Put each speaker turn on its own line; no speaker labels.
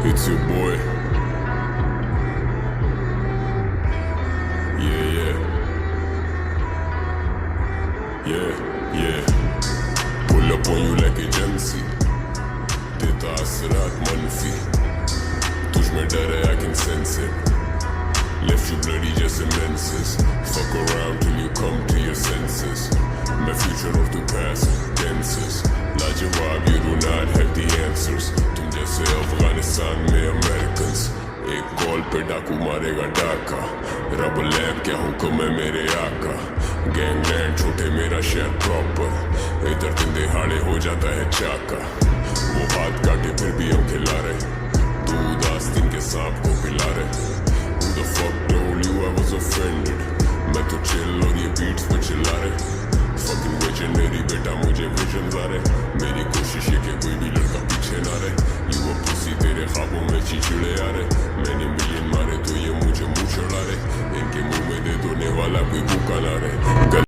It's your boy. Yeah. Pull up on you like agency. देता असरात मनफी. तुझ में डर है, I can sense it. Left you bloody just immenses. Fuck around till you come to your senses. My future or to past tenses. लाजवाब, you do not have the answers. तुम जैसे अफगानिस्तान में Americans. एक कॉल पे डाकू मारेगा डाका. रब लैब क्या हुक्म है मेरे आका. गैंगलैंड छोटे मेरा शहर प्रॉपर. इधर दिन दिहाड़े हो जाता है चाका. वो हाथ काटे फिर भी हम खिला रहे. दूध आस्तीन के सांप को पिला रहे. Who the fuck told you I was offended? मैं तो chill और ये beats पे चिल्ला रहे. Fucking visionary बेटा मुझे visions आ रहे. मेरी कोशिश है कि कोई भी लड़का पीछे ना रहे. You a pussy तेरे ख्वाबों में चिचड़े आ रहे. मैंने मिलियन मारे तो ये मुझे मुँह चढ़ा रहे. इनके मुंह में दे दोने वाला कोई भूखा ना रहे.